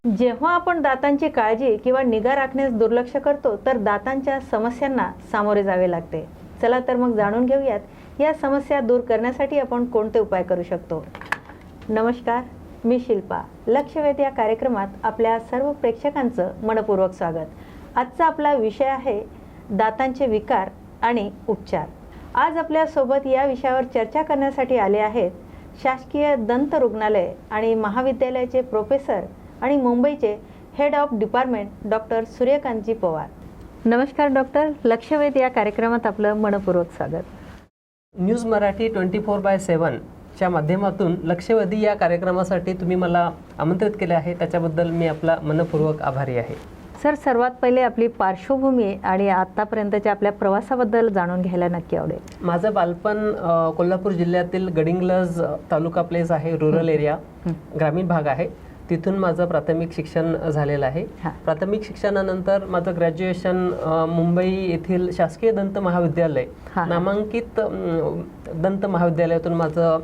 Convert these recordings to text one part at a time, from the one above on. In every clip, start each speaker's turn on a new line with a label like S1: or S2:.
S1: जेव्हा आपण दातांची काळजी किंवा निगा राखण्यास दुर्लक्ष करतो तर दातांच्या समस्यांना सामोरे जावे लागते. चला तर मग जाणून घेऊयात या समस्या दूर करण्यासाठी आपण कोणते उपाय करू शकतो. नमस्कार, मी शिल्पा. लक्षवेध या कार्यक्रमात आपल्या सर्व प्रेक्षकांचं मनपूर्वक स्वागत. आजचा आपला विषय आहे दातांचे विकार आणि उपचार. आज आपल्यासोबत या विषयावर चर्चा करण्यासाठी आले आहेत शासकीय दंत रुग्णालय आणि महाविद्यालयाचे प्रोफेसर आणि मुंबईचे head of department doctor Suryakantji Pawar. नमस्कार डॉक्टर. लक्षवेध या कार्यक्रमात आपलं मनपूर्वक स्वागत.
S2: न्यूज मराठी 24/7 च्या माध्यमातून लक्षवेधी या कार्यक्रमासाठी तुम्ही मला आमंत्रित केले आहे, त्याच्याबद्दल मी आपला मनपूर्वक आभारी आहे.
S1: सर, सर्वात पहिले आपली पार्श्वभूमी आणि आतापर्यंतच्या आपल्या प्रवासाबद्दल जाणून घ्यायला नक्की आवडेल.
S2: माझं बालपण कोल्हापूर जिल्ह्यातील गडिंग्लज तालुका प्लेस आहे, रूरल एरिया, ग्रामीण भाग आहे. तिथून माझं प्राथमिक शिक्षण झालेलं आहे. प्राथमिक शिक्षणानंतर माझं ग्रॅज्युएशन मुंबई येथील शासकीय दंत महाविद्यालय नामांकित दंत महाविद्यालयातून माझं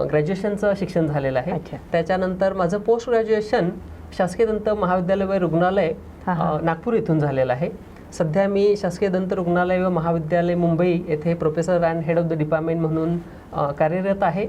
S2: ग्रॅज्युएशनचं शिक्षण झालेलं आहे. त्याच्यानंतर माझं पोस्ट ग्रॅज्युएशन शासकीय दंत महाविद्यालय व रुग्णालय नागपूर येथून झालेलं आहे. सध्या मी शासकीय दंत रुग्णालय व महाविद्यालय मुंबई येथे professor and head of the department म्हणून कार्यरत आहे.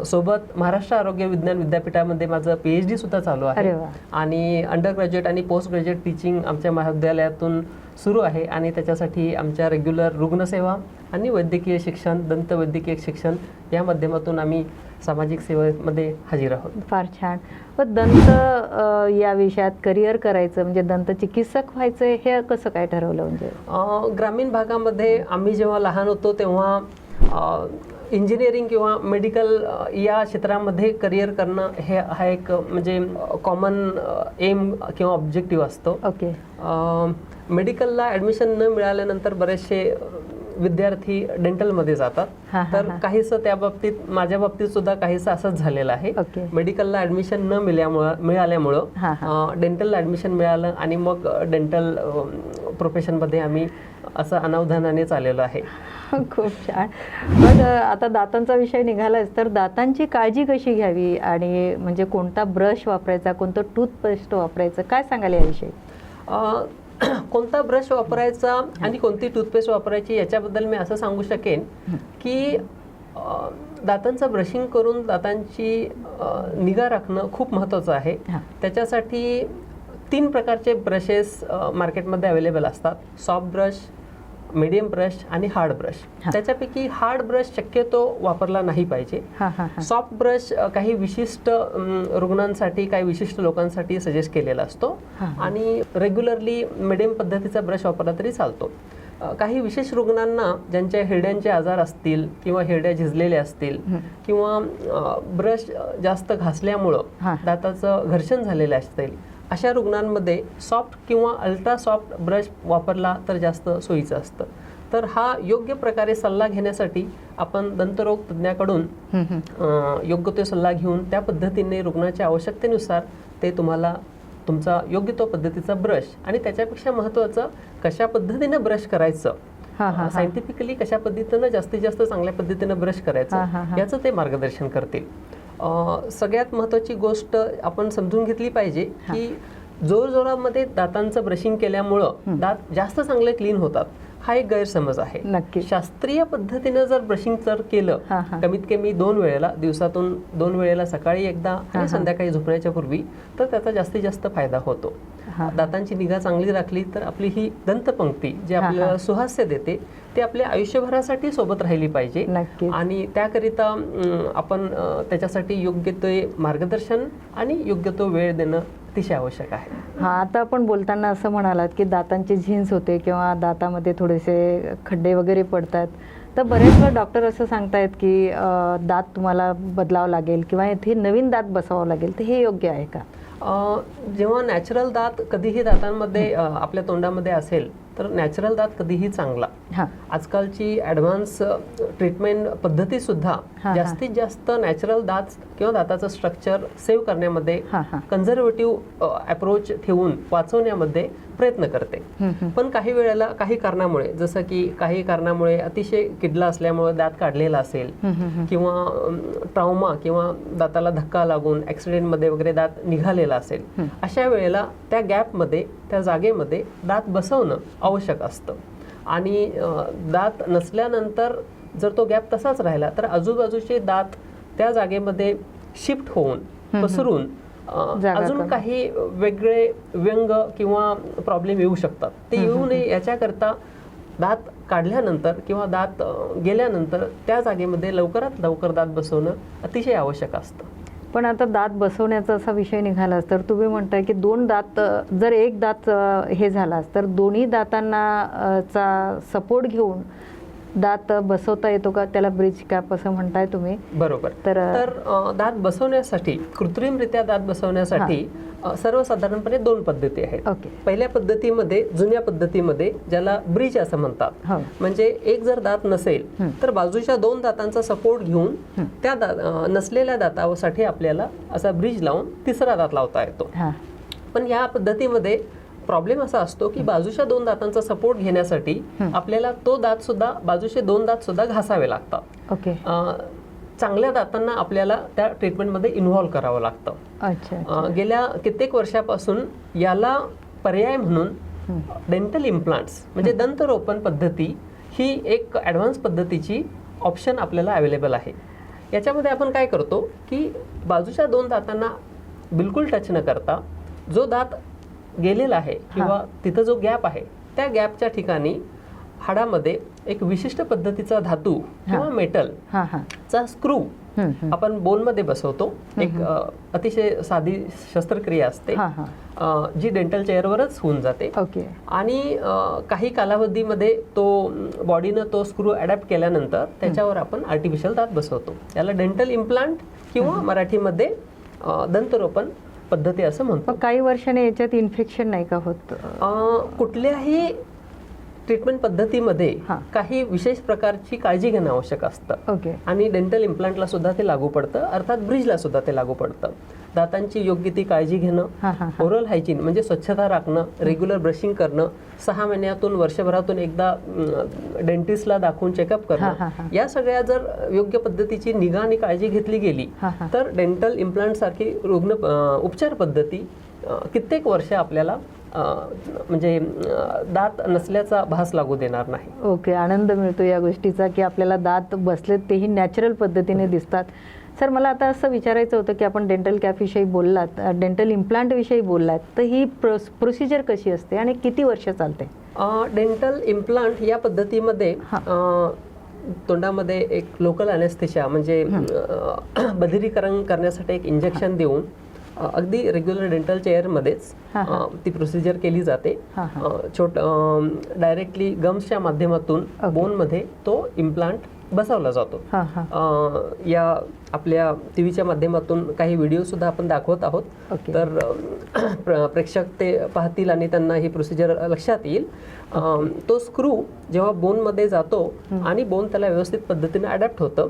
S2: सोबत महाराष्ट्र आरोग्य विज्ञान विद्यापीठामध्ये माझं PhD सुद्धा चालू आहे आणि अंडर ग्रॅज्युएट आणि पोस्ट ग्रॅज्युएट टीचिंग आमच्या महाविद्यालयातून सुरू आहे आणि त्याच्यासाठी आमच्या रेग्युलर रुग्णसेवा आणि वैद्यकीय शिक्षण, दंत वैद्यकीय शिक्षण या माध्यमातून आम्ही सामाजिक सेवेमध्ये हजर आहोत.
S1: फार छान. व दंत या विषयात करिअर करायचं म्हणजे दंत चिकित्सक व्हायचं हे कसं काय ठरवलं? म्हणजे
S2: ग्रामीण भागामध्ये आम्ही जेव्हा लहान होतो तेव्हा इंजिनिअरिंग किंवा मेडिकल या क्षेत्रामध्ये करिअर करणं हा एक म्हणजे कॉमन एम किंवा ऑब्जेक्टिव्ह असतो.
S1: ओके.
S2: मेडिकलला ॲडमिशन न मिळाल्यानंतर बरेचसे विद्यार्थी डेंटलमध्ये जातात. तर काहीसं त्या बाबतीत माझ्या बाबतीत सुद्धा काहीसं असंच झालेलं आहे. मेडिकलला ॲडमिशन न मिळाल्यामुळं डेंटलला ॲडमिशन मिळालं आणि मग डेंटल प्रोफेशनमध्ये आम्ही असं अनावधानाने चाललेलो आहे.
S1: खूप छान. मग आता दातांचा विषय निघालाच तर दातांची काळजी कशी घ्यावी आणि म्हणजे कोणता ब्रश वापरायचा, कोणतं टूथपेस्ट वापरायचं, काय सांगाल याविषयी?
S2: कोणता ब्रश वापरायचा आणि कोणती टूथपेस्ट वापरायची याच्याबद्दल मी असं सांगू शकेन की दातांचं ब्रशिंग करून दातांची निगा राखणं खूप महत्त्वाचं आहे. त्याच्यासाठी 3 प्रकारचे ब्रशेस मार्केटमध्ये अवेलेबल असतात: सॉफ्ट ब्रश, मीडियम ब्रश आणि हार्ड ब्रश. त्याच्यापैकी हार्ड ब्रश शक्यतो वापरला नाही पाहिजे. सॉफ्ट ब्रश काही विशिष्ट रुग्णांसाठी, काही विशिष्ट लोकांसाठी सजेस्ट केलेला असतो आणि रेग्युलरली मीडियम पद्धतीचा ब्रश वापरला तरी चालतो. काही विशेष रुग्णांना ज्यांच्या हिरड्यांचे आजार असतील किंवा हिरड्या झिजलेल्या असतील किंवा ब्रश जास्त घासल्यामुळं दाताचं घर्षण झालेलं असेल, अशा रुग्णांमध्ये सॉफ्ट किंवा अल्ट्रा सॉफ्ट ब्रश वापरला तर जास्त सोयीचं असतं. तर हा योग्य प्रकारे सल्ला घेण्यासाठी आपण दंतरोग तज्ज्ञाकडून योग्य तो सल्ला घेऊन त्या पद्धतीने रुग्णाच्या आवश्यकतेनुसार ते तुम्हाला तुमचा योग्य तो पद्धतीचा ब्रश आणि त्याच्यापेक्षा महत्त्वाचं कशा पद्धतीनं ब्रश करायचं, सायंटिफिकली कशा पद्धतीनं जास्तीत जास्त चांगल्या पद्धतीनं ब्रश करायचं याचं ते मार्गदर्शन करतील. सगळ्यात महत्त्वाची गोष्ट आपण समजून घेतली पाहिजे की जोरजोरामध्ये दातांचं ब्रशिंग केल्यामुळं दात जास्त चांगले क्लीन होतात हा एक गैरसमज आहे.
S1: नक्की.
S2: शास्त्रीय पद्धतीनं जर ब्रशिंग जर केलं, कमीत कमी 2 वेळेला, दिवसातून 2 वेळेला, सकाळी एकदा आणि संध्याकाळी झोपण्याच्या पूर्वी, तर त्याचा जास्तीत जास्त फायदा होतो. दातांची निगा चांगली राखली तर आपली ही दंतपंक्ती जी आपल्याला सुहास्य देते ते आपल्या आयुष्यभरासाठी सोबत राहिली पाहिजे आणि त्याकरिता आपण त्याच्यासाठी योग्य ते मार्गदर्शन आणि योग्य तो वेळ देणं अतिशय आवश्यक आहे.
S1: आता आपण बोलताना असं म्हणालात की दातांची झिंज होते किंवा दातामध्ये थोडेसे खड्डे वगैरे पडतात, तर बरेच वेळा डॉक्टर असं सांगतायत की दात तुम्हाला बदलावं लागेल किंवा इथे नवीन दात बसवावं लागेल, तर हे योग्य आहे का?
S2: जेव्हा नॅचरल दात कधीही दातांमध्ये आपल्या तोंडामध्ये असेल तर नॅचरल दात कधीही चांगला.
S1: हां
S2: आजकालची ॲडव्हान्स ट्रीटमेंट पद्धती सुद्धा जास्तीत जास्त नॅचरल दात किंवा दाताचं स्ट्रक्चर सेव्ह करण्यामध्ये, कन्झर्वेटिव्ह अप्रोच ठेवून वाचवण्यामध्ये प्रयत्न करते. पण काही वेळेला काही कारणामुळे, जसं की काही कारणामुळे अतिशय किडला असल्यामुळे दात काढलेला असेल किंवा ट्रॉमा किंवा दाताला धक्का लागून ॲक्सिडेंटमध्ये वगैरे दात निघालेला असेल, अशा वेळेला त्या गॅपमध्ये, त्या जागेमध्ये दात बसवणं आवश्यक असतं. आणि दात नसल्यानंतर जर तो गॅप तसाच राहिला तर आजूबाजूचे दात त्या जागेमध्ये शिफ्ट होऊन पसरून अजून काही वेगळे व्यंग किंवा प्रॉब्लेम येऊ शकतात. ते येऊ नये याच्याकरता दात काढल्यानंतर किंवा दात गेल्यानंतर त्या जागेमध्ये लवकरात लवकर दात बसवणं अतिशय आवश्यक असतं.
S1: पण आता दात बसवण्याचा असा विषय निघालाच तर तुम्ही म्हणताय की 2 दात, जर एक दात हे झालाच तर दोन्ही दातांना चा सपोर्ट घेऊन दात बसवता येतो का? त्याला ब्रिज कॅप असं म्हणताय तुम्ही.
S2: बरोबर. तर दात बसवण्यासाठी, कृत्रिमरित्या दात बसवण्यासाठी सर्वसाधारणपणे 2 पद्धती आहेत. पहिल्या पद्धतीमध्ये, जुन्या पद्धतीमध्ये, ज्याला ब्रिज असं म्हणतात, म्हणजे एक जर दात नसेल तर बाजूच्या 2 दातांचा सपोर्ट घेऊन त्या नसलेल्या दातासाठी आपल्याला असा ब्रिज लावून तिसरा दात लावता येतो. पण या पद्धतीमध्ये प्रॉब्लेम असा असतो की बाजूच्या 2 दातांचा सपोर्ट घेण्यासाठी आपल्याला तो दात सुद्धा, बाजूचे 2 दात सुद्धा घासावे लागतात. चांगल्या दातांना आपल्याला त्या ट्रीटमेंटमध्ये इन्व्हॉल्व करावं लागतं. गेल्या कित्येक वर्षापासून याला पर्याय म्हणून डेंटल इम्प्लांट्स म्हणजे दंतरोपण पद्धती ही एक ॲडव्हान्स पद्धतीची ऑप्शन आपल्याला अवेलेबल आहे. याच्यामध्ये आपण काय करतो की बाजूच्या 2 दातांना बिलकुल टच न करता जो दात गेलेला आहे किंवा तिथं जो गॅप आहे त्या गॅपच्या ठिकाणी हाडामध्ये एक विशिष्ट पद्धतीचा धातू किंवा मेटल चा स्क्रू आपण बोनमध्ये बसवतो. एक अतिशय साधी शस्त्रक्रिया असते जी डेंटल चेअरवरच होऊन जाते. आणि काही कालावधीमध्ये तो बॉडीनं तो स्क्रू अडॅप्ट केल्यानंतर त्याच्यावर आपण आर्टिफिशियल दात बसवतो. याला डेंटल इम्प्लांट किंवा मराठीमध्ये दंतरोपण पद्धती असं म्हणतो.
S1: काही वर्षाने याच्यात इन्फेक्शन नाही का होत?
S2: कुठल्याही ट्रीटमेंट पद्धतीमध्ये काही विशेष प्रकारची काळजी घेणं आवश्यक असतं. आणि डेंटल इम्प्लांटला सुद्धा ते लागू पडतं, अर्थात ब्रिजला सुद्धा ते लागू पडतं. दातांची योग्य ती काळजी घेणं, ओरल हायजीन म्हणजे स्वच्छता राखणं, रेग्युलर ब्रशिंग करणं, 6 महिन्यातून वर्षभरातून एकदा डेंटिस्टला दाखवून चेकअप करणं, या सगळ्या जर योग्य पद्धतीची निगा आणि काळजी घेतली गेली तर डेंटल इम्प्लांट सारखी उपचार पद्धती कित्येक वर्ष आपल्याला म्हणजे दात नसल्याचा भास लागू देणार नाही.
S1: आनंद मिळतो या गोष्टीचा की आपल्याला दात बसलेत तेही नॅचरल पद्धतीने दिसतात. सर, मला आता असं विचारायचं होतं की आपण डेंटल कॅपविषयी बोललात, डेंटल इम्प्लांट विषयी बोललात, तर ही प्रोसिजर कशी असते आणि किती वर्ष चालते?
S2: डेंटल इम्प्लांट या पद्धतीमध्ये तोंडामध्ये एक लोकल अनेस्थेशिया म्हणजे बधिरीकरण करण्यासाठी एक इंजेक्शन देऊन अगदी रेग्युलर डेंटल चेअरमध्येच ती प्रोसिजर केली जाते. डायरेक्टली गम्सच्या माध्यमातून बोनमध्ये तो इम्प्लांट बसवला जातो. या आपल्या टीव्हीच्या माध्यमातून काही व्हिडिओ सुद्धा आपण दाखवत आहोत, तर प्रेक्षक ते पाहतील आणि त्यांना ही प्रोसिजर लक्षात येईल. तो स्क्रू जेव्हा बोनमध्ये जातो आणि बोन त्याला व्यवस्थित पद्धतीने अडॅप्ट होतं,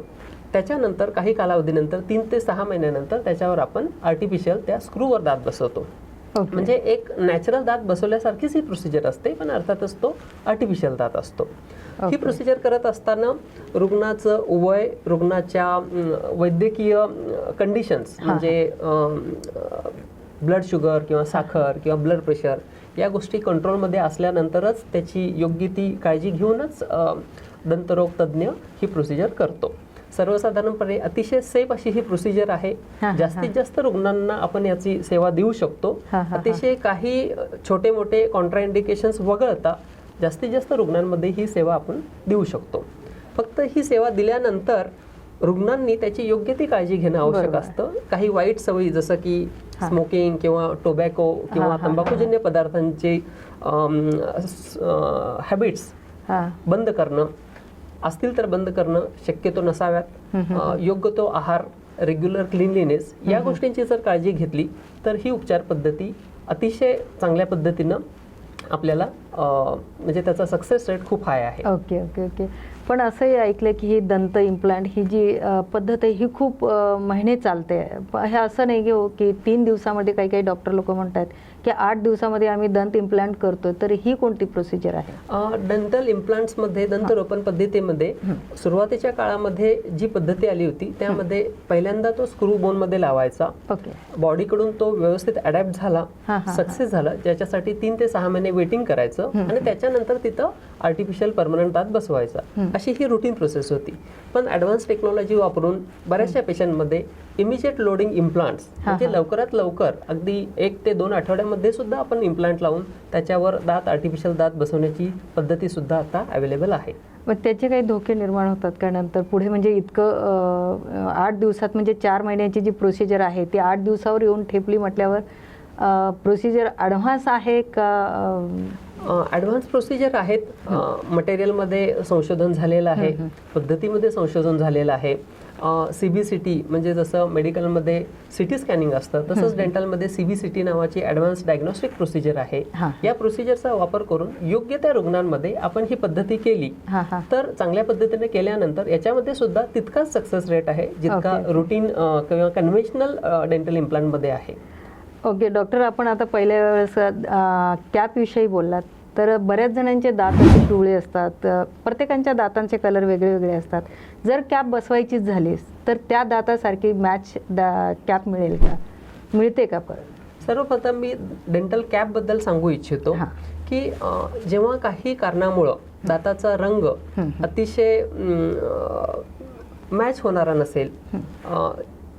S2: त्याच्यानंतर काही कालावधीनंतर 3 ते 6 महिन्यानंतर त्याच्यावर आपण आर्टिफिशियल त्या स्क्रूवर दात बसवतो. म्हणजे एक नॅचरल दात बसवल्यासारखीच ही प्रोसिजर असते, पण अर्थातच तो आर्टिफिशियल दात असतो. ही प्रोसिजर करत असताना रुग्णाचं वय, रुग्णाच्या वैद्यकीय कंडिशन्स म्हणजे ब्लड शुगर किंवा साखर किंवा ब्लड प्रेशर या गोष्टी कंट्रोलमध्ये असल्यानंतरच त्याची योग्य ती काळजी घेऊनच दंतरोग तज्ज्ञ ही प्रोसिजर करतो. सर्वसाधारणपणे अतिशय सेफ अशी ही प्रोसिजर आहे. जास्तीत जास्त रुग्णांना आपण याची सेवा देऊ शकतो. अतिशय काही छोटे मोठे कॉन्ट्राइंडिकेशन्स वगळता जास्तीत जास्त रुग्णांमध्ये ही सेवा आपण देऊ शकतो. फक्त ही सेवा दिल्यानंतर रुग्णांनी त्याची योग्य ती काळजी घेणं आवश्यक असतं. काही वाईट सवयी जसं की स्मोकिंग किंवा टोबॅको किंवा तंबाखूजन्य पदार्थांचे हॅबिट्स बंद करणं, असतील तर बंद करणं, शक्यतो नसाव्यात. योग्य तो आहार, रेग्युलर क्लीनलीनेस या गोष्टींची जर काळजी घेतली तर ही उपचार पद्धती अतिशय चांगल्या पद्धतीनं आपल्याला म्हणजे त्याचा सक्सेस रेट खूप हाय आहे.
S1: Okay okay okay. पण असंही ऐकलं की ही दंत इम्प्लांट ही जी पद्धत आहे ही खूप महिने चालते. हे असं नाही की 3 दिवसामध्ये काही काही डॉक्टर लोक म्हणतात की 8 दिवसामध्ये आम्ही दंत इम्प्लांट करतो, तर ही कोणती प्रोसिजर आहे?
S2: डेंटल इम्प्लांट्समध्ये, दंतरोपण पद्धतीमध्ये सुरुवातीच्या काळामध्ये जी पद्धती आली होती त्यामध्ये पहिल्यांदा तो स्क्रू बोनमध्ये लावायचा.
S1: ओके.
S2: बॉडीकडून तो व्यवस्थित अडॅप्ट झाला, सक्सेस झाला, ज्याच्यासाठी 3 ते 6 महिने वेटिंग करायचं आणि त्याच्यानंतर तिथं आर्टिफिशियल परमनंट दात बसवायचा. अशी ही रुटीन प्रोसेस होती. पण ॲडव्हान्स टेक्नॉलॉजी वापरून बऱ्याचशा पेशंटमध्ये इमिजिएट लोडिंग इम्प्लांट्स म्हणजे लवकरात लवकर अगदी 1 ते 2 आठवड्यामध्ये सुद्धा आपण इम्प्लांट लावून त्याच्यावर दात आर्टिफिशियल दात बसवण्याची पद्धती सुद्धा आता अवेलेबल आहे.
S1: मग त्याचे काही धोके निर्माण होतात का नंतर पुढे? म्हणजे इतकं 8 दिवसात म्हणजे 4 महिन्याची जी प्रोसिजर आहे ती 8 दिवसावर येऊन ठेपली म्हटल्यावर प्रोसिजर ॲडव्हान्स आहे का?
S2: ॲडव्हान्स प्रोसिजर आहेत. मटेरियलमध्ये संशोधन झालेलं आहे, पद्धतीमध्ये संशोधन झालेलं आहे. CBCT म्हणजे जसं मेडिकलमध्ये CT स्कॅनिंग असतं तसंच डेंटलमध्ये CBCT नावाची ॲडव्हान्स डायग्नोस्टिक प्रोसिजर आहे. या प्रोसिजरचा वापर करून योग्य त्या रुग्णांमध्ये आपण ही पद्धती केली तर चांगल्या पद्धतीने केल्यानंतर याच्यामध्ये सुद्धा तितकाच सक्सेस रेट आहे जितका रुटीन किंवा कन्व्हेन्शनल डेंटल इम्प्लांटमध्ये आहे.
S1: ओके डॉक्टर, आपण आता पहिल्या वेळेस कॅपविषयी बोललात, तर बऱ्याच जणांचे दात असे पिवळे असतात, प्रत्येकांच्या दातांचे कलर वेगळे वेगळे असतात. जर कॅप बसवायचीच झालीस तर त्या दातासारखी मॅच कॅप मिळेल का? मिळते का परत?
S2: सर्वप्रथम मी डेंटल कॅपबद्दल सांगू इच्छितो की जेव्हा काही कारणामुळं दाताचा रंग अतिशय मॅच होणारा नसेल,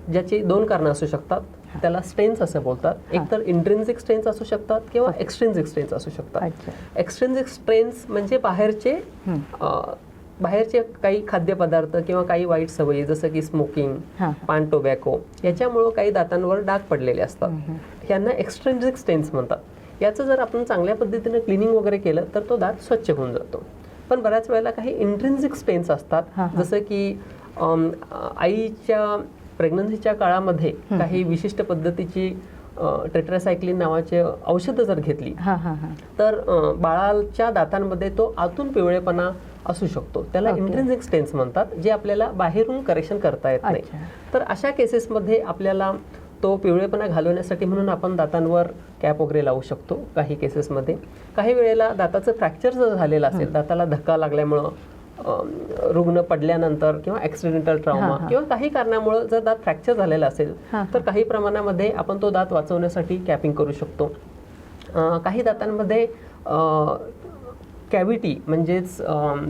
S2: ज्याची 2 कारणं असू शकतात. त्याला स्टेन्स असं बोलतात. एक तर इंट्रिन्सिक स्टेन्स असू शकतात किंवा एक्सट्रिन्सिक स्टेन्स असू शकतात. एक्सट्रिन्सिक स्टेन्स म्हणजे बाहेरचे काही खाद्यपदार्थ किंवा काही वाईट सवयी जसं की स्मोकिंग, पान, टोबॅको याच्यामुळं काही दातांवर डाग पडलेले असतात. यांना एक्सट्रिन्सिक स्टेन्स म्हणतात. याचं जर आपण चांगल्या पद्धतीने क्लिनिंग वगैरे केलं तर तो दात स्वच्छ होऊन जातो. पण बऱ्याच वेळेला काही इंट्रिन्सिक स्टेन्स असतात, जसं की आईच्या प्रेग्नन्सीच्या काळामध्ये काही विशिष्ट पद्धतीची टेट्रासायक्लिन नावाचे औषधं जर घेतली तर बाळाच्या दातांमध्ये तो आतून पिवळेपणा असू शकतो. त्याला इंट्रिन्सिक स्टेन्स म्हणतात, जे आपल्याला बाहेरून करेक्शन करता येत नाही. तर अशा केसेसमध्ये आपल्याला तो पिवळेपणा घालवण्यासाठी म्हणून आपण दातांवर कॅप वगैरे लावू शकतो. काही केसेसमध्ये काही वेळेला दाताचं फ्रॅक्चर जर झालेलं असेल, दाताला धक्का लागल्यामुळं, रुग्ण पडल्यानंतर किंवा ॲक्सिडेंटल ट्रॉमा किंवा काही कारणामुळे जर दात फ्रॅक्चर झालेला असेल तर काही प्रमाणामध्ये आपण तो दात वाचवण्यासाठी कॅपिंग करू शकतो. काही दातांमध्ये कॅव्हिटी म्हणजेच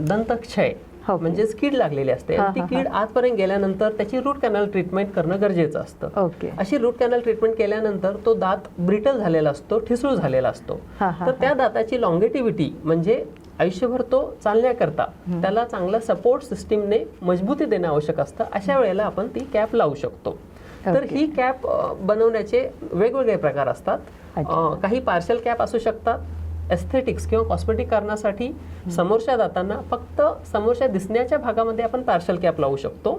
S2: दंतक्षय म्हणजेच कीड लागलेली असते. ती कीड आतपर्यंत गेल्यानंतर त्याची रूट कॅनल ट्रीटमेंट करणं गरजेचं असतं. अशी रूट कॅनल ट्रीटमेंट केल्यानंतर तो दात ब्रिटल झालेला असतो, ठिसूळ झालेला असतो. तर त्या दाताची लॉंगेटिव्हिटी म्हणजे आयुष्यभर तो चालण्याकरता त्याला चांगला सपोर्ट सिस्टीमने मजबूती देणं आवश्यक असतं. अशा वेळेला आपण ती कॅप लावू शकतो. तर ही कॅप बनवण्याचे वेगवेगळे प्रकार असतात. काही पार्शल कॅप असू शकतात. एस्थेटिक्स किंवा कॉस्मेटिक कारणासाठी समोरच्या दातांना फक्त समोरच्या दिसण्याच्या भागामध्ये आपण पार्शल कॅप लावू शकतो.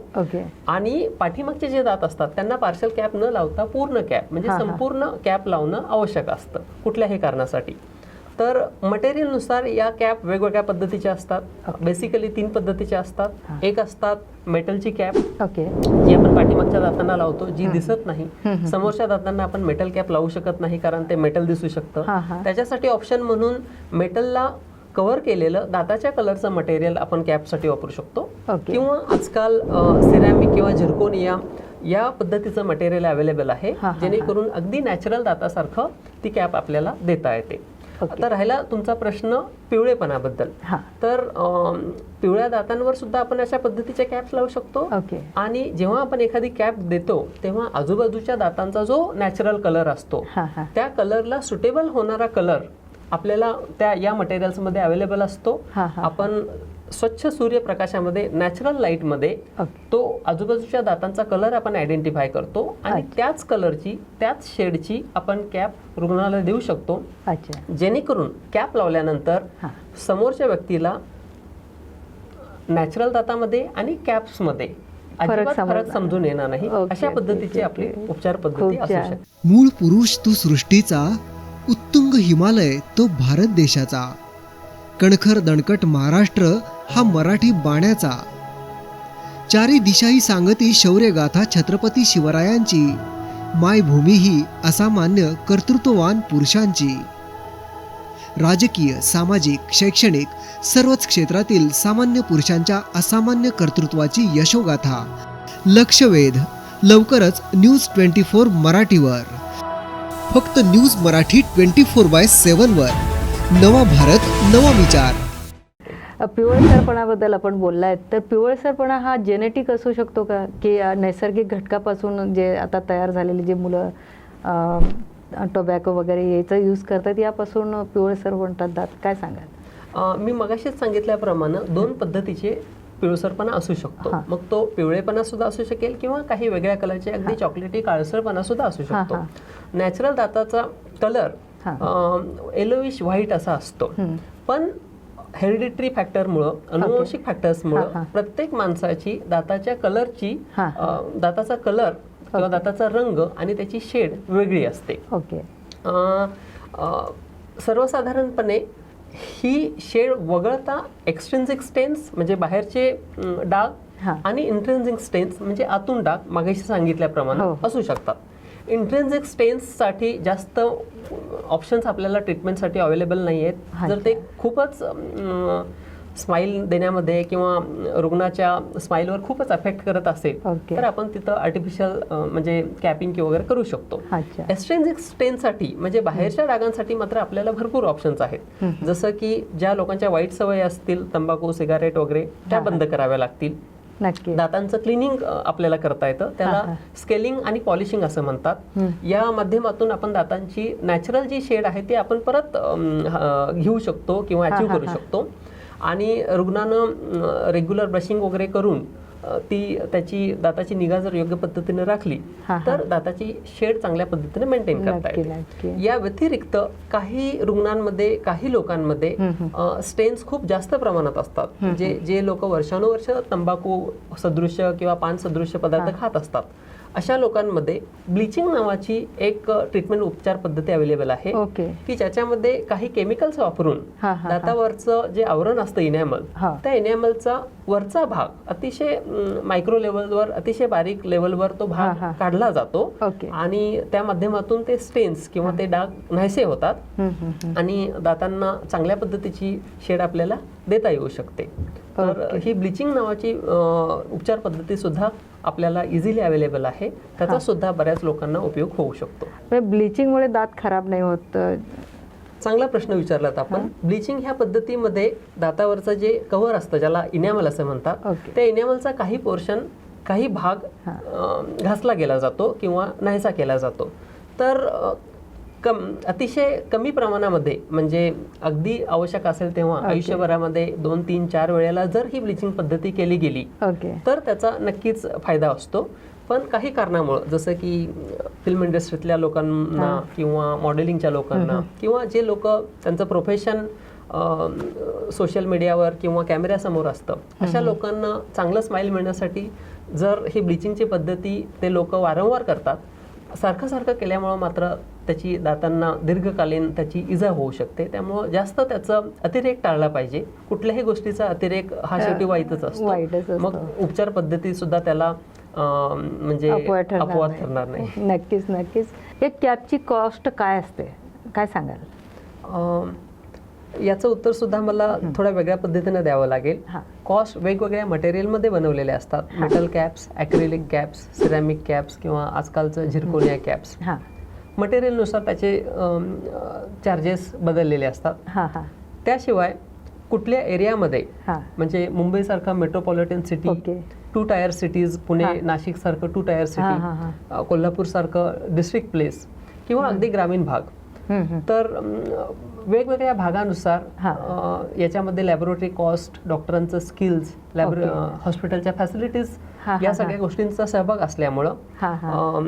S2: आणि पाठीमागचे जे दात असतात त्यांना पार्शल कॅप न लावता पूर्ण कॅप म्हणजे संपूर्ण कॅप लावणं आवश्यक असतं कुठल्याही कारणासाठी. तर मटेरियलनुसार या कॅप वेगवेगळ्या पद्धतीच्या असतात. बेसिकली 3 पद्धतीच्या असतात. एक असतात मेटलची कॅप, जी आपण पाठीमागच्या दातांना लावतो, जी दिसत नाही. समोरच्या दातांना आपण मेटल कॅप लावू शकत नाही कारण ते मेटल दिसू शकतं. त्याच्यासाठी ऑप्शन म्हणून मेटलला कव्हर केलेलं दाताच्या कलरचं मटेरियल आपण कॅपसाठी वापरू शकतो. किंवा आजकाल सिरॅमिक किंवा झिरकोनिया या पद्धतीचं मटेरियल अवेलेबल आहे, जेणेकरून अगदी नॅचरल दातासारखं ती कॅप आपल्याला देता येते. आता राहिला तुमचा प्रश्न पिवळेपणाबद्दल, तर पिवळ्या दातांवर सुद्धा आपण अशा पद्धतीच्या कॅप्स लावू शकतो. आणि जेव्हा आपण एखादी कॅप देतो तेव्हा आजूबाजूच्या दातांचा जो नॅचरल कलर असतो त्या कलरला सुटेबल होणारा कलर आपल्याला त्या या मटेरियल्समध्ये अवेलेबल असतो. आपण स्वच्छ सूर्यप्रकाशामध्ये नॅचरल लाईटमध्ये तो आजूबाजूच्या दातांचा कलर आपण आयडेंटिफाय करतो आणि त्याच कलरची त्याच शेडची आपण कॅप रुग्णाला देऊ शकतो, जेणेकरून कॅप लावल्यानंतर समोरच्या व्यक्तीला नॅचरल दातामध्ये आणि कॅप्समध्ये अजिबात फरक समजून येणार नाही. अशा पद्धतीची आपली उपचार पद्धती असू शकते.
S3: मूळ पुरुष तो सृष्टीचा, उत्तुंग हिमालय तो भारत देशाचा. कणखर दणकट महाराष्ट्र हा मराठी बाण्याचा, चारी दिशाही सांगती शौर्यगाथा छत्रपती शिवरायांची, मायभूमी ही असामान्य कर्तृत्ववान पुरुषांची. राजकीय, सामाजिक, शैक्षणिक सर्वच क्षेत्रातील सामान्य पुरुषांच्या असामान्य कर्तृत्वाची यशोगाथा. लक्षवेध लवकरच न्यूज 24 मराठीवर. फक्त न्यूज मराठी 24/7 वर. नवा भारत, नवा विचार.
S1: पिवळसरपणाबद्दल आपण बोललात, तर पिवळसरपणा हा जेनेटिक असू शकतो का, की नैसर्गिक घटकापासून जे आता तयार झालेली जे मुलं टोबॅको वगैरे याचा यूज करतात यापासून पिवळसर बनतात दात, काय सांगाल?
S2: मी मगाशीच सांगितल्याप्रमाणे दोन पद्धतीचे पिवळसरपणा असू शकतो. मग तो पिवळेपणा सुद्धा असू शकेल किंवा काही वेगळ्या कलरचे अगदी चॉकलेटी काळसरपणा सुद्धा असू शकतो. नॅचरल दाताचा कलर येलोइश व्हाईट असा असतो, पण हेरिडिटरी फॅक्टरमुळं, अनुवंशिक फॅक्टर्समुळं प्रत्येक माणसाची दाताच्या कलरची, दाताचा कलर किंवा दाताचा रंग आणि त्याची शेड वेगळी असते.
S1: ओके.
S2: सर्वसाधारणपणे ही शेड वगळता एक्सट्रिन्सिक स्टेन्स म्हणजे बाहेरचे डाग आणि इंट्रिन्सिक स्टेन्स म्हणजे आतून डाग मागेशी सांगितल्याप्रमाणे असू शकतात. इंट्रिन्सिक स्टेन्ससाठी जास्त ऑप्शन्स आपल्याला ट्रीटमेंटसाठी अवेलेबल नाही आहेत. जर ते खूपच स्माईल देण्यामध्ये किंवा रुग्णाच्या स्माईलवर खूपच अफेक्ट करत असेल तर आपण तिथं आर्टिफिशियल म्हणजे कॅपिंग वगैरे करू शकतो. एक्सट्रिन्सिक स्टेन्ससाठी म्हणजे बाहेरच्या डागांसाठी मात्र आपल्याला भरपूर ऑप्शन्स आहेत. जसं की ज्या लोकांच्या वाईट सवयी असतील, तंबाखू, सिगारेट वगैरे, त्या बंद कराव्या लागतील. दातांचं क्लिनिंग आपल्याला करता येतं, त्याला स्केलिंग आणि पॉलिशिंग असं म्हणतात. या माध्यमातून आपण दातांची नॅचरल जी शेड आहे ती आपण परत घेऊ शकतो किंवा अचीव्ह करू शकतो. आणि रुग्णानं रेग्युलर ब्रशिंग वगैरे करून त्याची दाताची निगा जर योग्य पद्धतीने राखली तर दाताची शेड चांगल्या पद्धतीने मेंटेन करता येते. या व्यतिरिक्त काही रुग्णांमध्ये, काही लोकांमध्ये स्टेन्स खूप जास्त प्रमाणात असतात. जे लोक वर्षानुवर्ष तंबाखू सदृश्य किंवा पान सदृश्य पदार्थ खात असतात, अशा लोकांमध्ये ब्लिचिंग नावाची एक ट्रीटमेंट उपचार पद्धती अवेलेबल आहे की ज्याच्यामध्ये काही केमिकल्स वापरून दातावरचं जे आवरण असतं इनॅमल, त्या इनॅमलचा वरचा भाग अतिशय मायक्रो लेवलवर, अतिशय बारीक लेवलवर तो भाग काढला जातो आणि त्या माध्यमातून ते स्टेन्स किंवा ते डाग नाहीसे होतात आणि दातांना चांगल्या पद्धतीची शेड आपल्याला देता येऊ शकते. तर ही ब्लिचिंग नावाची उपचार पद्धती सुद्धा आपल्याला इझिली अवेलेबल आहे. त्याचा सुद्धा बऱ्याच लोकांना उपयोग होऊ शकतो.
S1: ब्लिचिंगमुळे दात खराब नाही होत?
S2: चांगला प्रश्न विचारलात आपण. ब्लिचिंग ह्या पद्धतीमध्ये दातावरचं जे कव्हर असतं, ज्याला इनॅमल असं म्हणतात, त्या इनॅमलचा काही पोर्शन, काही भाग घासला गेला जातो किंवा नाहीसा केला जातो. तर अतिशय कमी प्रमाणामध्ये, म्हणजे अगदी आवश्यक असेल तेव्हा आयुष्यभरामध्ये 2, 3, 4 वेळेला जर ही ब्लिचिंग पद्धती केली गेली तर त्याचा नक्कीच फायदा असतो. पण काही कारणामुळे, जसं की फिल्म इंडस्ट्रीतल्या लोकांना किंवा मॉडेलिंगच्या लोकांना किंवा जे लोक त्यांचं प्रोफेशन सोशल मीडियावर किंवा कॅमेऱ्यासमोर असतं, अशा लोकांना चांगलं स्माईल मिळण्यासाठी जर ही ब्लिचिंगची पद्धती ते लोक वारंवार करतात, सारखं केल्यामुळं मात्र त्याची दातांना दीर्घकालीन त्याची इजा होऊ शकते. त्यामुळं जास्त त्याचं अतिरेक टाळला पाहिजे. कुठल्याही गोष्टीचा अतिरेक हा शेवटी वाईटच असतो. मग उपचार पद्धती सुद्धा त्याला म्हणजे अपवाद ठरणार नाही.
S1: नक्कीच. एक कॅपची कॉस्ट काय असते, काय सांगाल?
S2: याचं उत्तर सुद्धा मला थोड्या वेगळ्या पद्धतीने द्यावं लागेल. कॉस्ट वेगवेगळ्या मटेरियलमध्ये बनवलेले असतात. Metal caps, acrylic caps, ceramic caps किंवा आजकालचं झिरकोनिया कॅप्स. मटेरियलनुसार त्याचे चार्जेस बदललेले असतात. त्याशिवाय कुठल्या एरियामध्ये, म्हणजे मुंबईसारखा metropolitan city, 2 tier cities, Pune Nashik सारखं 2 टायर सिटी, कोल्हापूर सारखं डिस्ट्रिक्ट प्लेस किंवा अगदी ग्रामीण भाग, तर वेगवेगळ्या भागानुसार याच्यामध्ये लॅबोरेटरी कॉस्ट, डॉक्टरांचं स्किल्स, हॉस्पिटलच्या फॅसिलिटीज, या सगळ्या गोष्टींचा सहभाग असल्यामुळं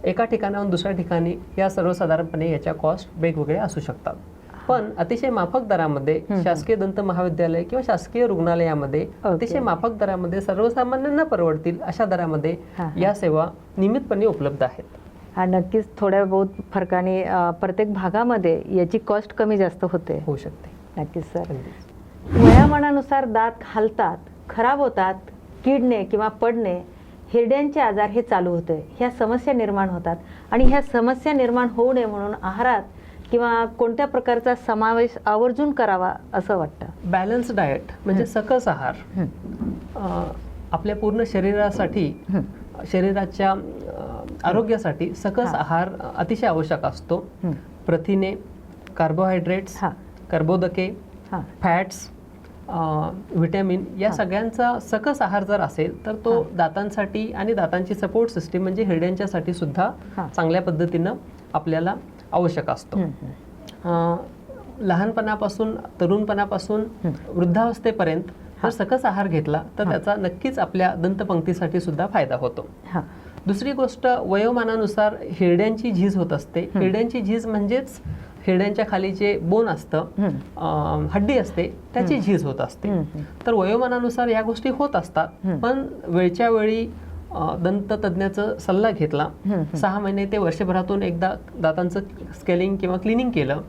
S2: एका ठिकाणाहून दुसऱ्या ठिकाणी या सर्वसाधारणपणे याच्या कॉस्ट वेगवेगळ्या असू शकतात. पण अतिशय माफक दरामध्ये शासकीय दंत महाविद्यालय किंवा शासकीय रुग्णालयामध्ये अतिशय माफक दरामध्ये सर्वसामान्यांना परवडतील अशा दरामध्ये या सेवा नियमितपणे उपलब्ध आहेत.
S1: नक्कीच थोड्या बहुत फरकाने प्रत्येक भागामध्ये याची कॉस्ट कमी जास्त होऊ शकते.
S2: नक्कीच
S1: सर. वयामानानुसार दात हालतात, खराब होतात, किडणे किंवा पडणे, हिरड्यांचे आजार हे चालू होते. ह्या समस्या निर्माण होतात आणि ह्या समस्या निर्माण होऊ नये म्हणून आहारात किंवा कोणत्या प्रकारचा समावेश आवर्जून करावा असं वाटतं?
S2: बॅलन्स डाएट म्हणजे सकस आहार आपल्या पूर्ण शरीरासाठी, शरीराच्या आरोग्यासाठी सकस आहार अतिशय आवश्यक असतो. प्रथिने, कार्बोहायड्रेट्स, कर्बोदके, फॅट्स, व्हिटॅमिन या सगळ्यांचा सकस आहार जर असेल तर तो दातांसाठी आणि दातांची सपोर्ट सिस्टीम म्हणजे हिरड्यांच्यासाठी सुद्धा चांगल्या पद्धतीनं आपल्याला आवश्यक असतो. लहानपणापासून, तरुणपणापासून वृद्धावस्थेपर्यंत जर सकस आहार घेतला तर त्याचा नक्कीच आपल्या दंतपंक्तीसाठी सुद्धा फायदा होतो. दुसरी गोष्ट, वयोमानानुसार हिरड्यांची झीज होत असते. हिरड्यांची झीज म्हणजेच हिरड्यांच्या खाली जे बोन असतं, हड्डी असते, त्याची झीज होत असते. तर वयोमानानुसार या गोष्टी होत असतात, पण वेळच्या वेळी दंत तज्ञाचा सल्ला घेतला, 6 महिने ते वर्षभरातून एकदा दातांचं स्केलिंग किंवा क्लिनिंग केलं,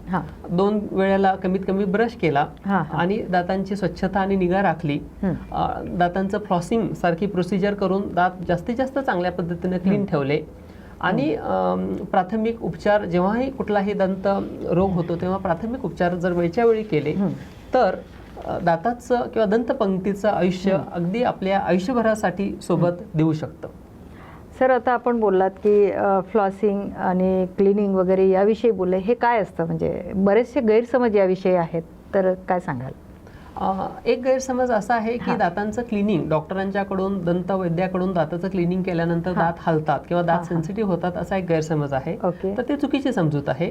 S2: 2 वेळेला कमीत कमी ब्रश केला आणि दातांची स्वच्छता आणि निगा राखली, दातांचं फ्लॉसिंग सारखी प्रोसिजर करून दात जास्तीत जास्त चांगल्या पद्धतीने क्लीन ठेवले आणि प्राथमिक उपचार, जेव्हाही कुठलाही दंत रोग होतो तेव्हा प्राथमिक उपचार जर वेळच्या वेळी केले तर दाताचं किंवा दंतपंक्तीचं आयुष्य अगदी आपल्या आयुष्यभरासाठी सोबत देऊ शकतं.
S1: सर, आता आपण बोललात की फ्लॉसिंग आणि क्लिनिंग वगैरे याविषयी बोलले, हे काय असतं? म्हणजे बरेचसे गैरसमज याविषयी आहेत, तर काय सांगाल?
S2: एक गैरसमज असा आहे की दातांचं क्लिनिंग, डॉक्टरांच्याकडून, दंतवैद्याकडून दाताचं क्लिनिंग केल्यानंतर दात हलतात किंवा दात सेन्सिटिव्ह होतात असा एक गैरसमज आहे. तर ते चुकीची समजूत आहे.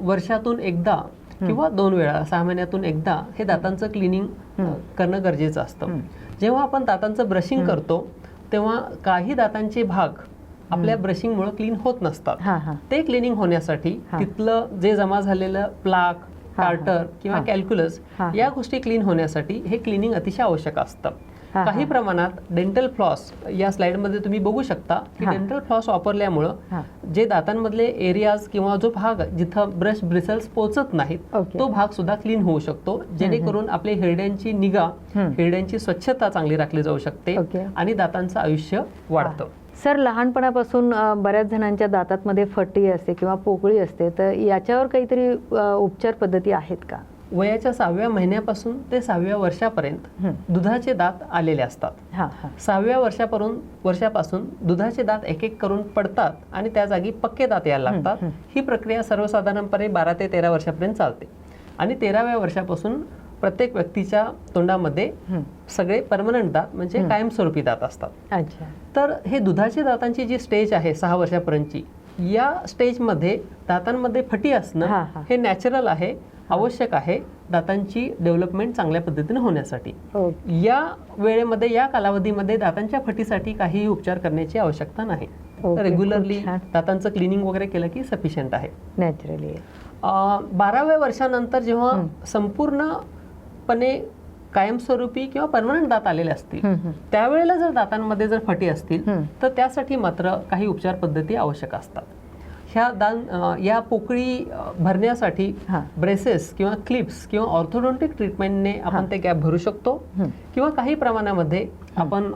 S2: वर्षातून एकदा किंवा 2 वेळा, 6 महिन्यातून एकदा हे दातांचं क्लिनिंग करणं गरजेचं असतं. जेव्हा आपण दातांचं ब्रशिंग करतो तेव्हा काही दातांचे भाग आपल्या ब्रशिंगमुळे क्लीन होत नसतात. ते क्लिनिंग होण्यासाठी तिथलं जे जमा झालेलं प्लाक, टार्टर किंवा कॅल्क्युलस या गोष्टी क्लीन होण्यासाठी हे क्लिनिंग अतिशय आवश्यक असतं. काही प्रमाणात डेंटल फ्लॉस, या स्लाइडमध्ये तुम्ही बघू शकता की डेंटल फ्लॉस वापरल्यामुळं जे दातांमधले एरियाज किंवा जो भाग जिथं ब्रश ब्रिसल्स पोहोचत नाहीत तो भाग सुद्धा क्लीन होऊ शकतो, जेणेकरून आपल्या हिरड्यांची निगा, हिरड्यांची स्वच्छता चांगली राखली जाऊ शकते आणि दातांचं आयुष्य वाढतं.
S1: सर, लहानपणापासून बऱ्याच जणांच्या दातांमध्ये फटी असते किंवा पोकळी असते, तर याच्यावर काहीतरी उपचार पद्धती आहेत का?
S2: वयाच्या 6व्या महिन्यापासून ते 6व्या वर्षापर्यंत दुधाचे दात आलेले असतात. 6व्या वर्षापासून दुधाचे दात एक एक करून पडतात आणि त्या जागी पक्के दात यायला लागतात. ही प्रक्रिया सर्वसाधारणपणे 12 ते 13 वर्षापर्यंत चालते आणि 13व्या वर्षापासून प्रत्येक व्यक्तीच्या तोंडामध्ये सगळे परमनंट दात म्हणजे कायमस्वरूपी दात असतात. तर हे दुधाच्या दातांची जी स्टेज आहे 6 वर्षापर्यंतची, या स्टेजमध्ये दातांमध्ये फटी असणं हे नॅचरल आहे, आवश्यक आहे दातांची डेव्हलपमेंट चांगल्या पद्धतीने होण्यासाठी. या वेळेमध्ये, या कालावधीमध्ये दातांच्या फटीसाठी काहीही उपचार करण्याची आवश्यकता नाही. रेग्युलरली दातांचं क्लिनिंग वगैरे केलं की सफिशियंट आहे.
S1: नॅचरली
S2: 12व्या वर्षानंतर जेव्हा संपूर्णपणे कायमस्वरूपी किंवा परमनंट दात आलेले असतील त्यावेळेला जर दातांमध्ये जर फटी असतील तर त्यासाठी मात्र काही उपचार पद्धती आवश्यक असतात. या पोकळी भरण्यासाठी ब्रेसेस किंवा क्लिप्स किंवा ऑर्थोडोंटिक ट्रीटमेंटने आपण ते गॅप भरू शकतो किंवा काही प्रमाणामध्ये आपण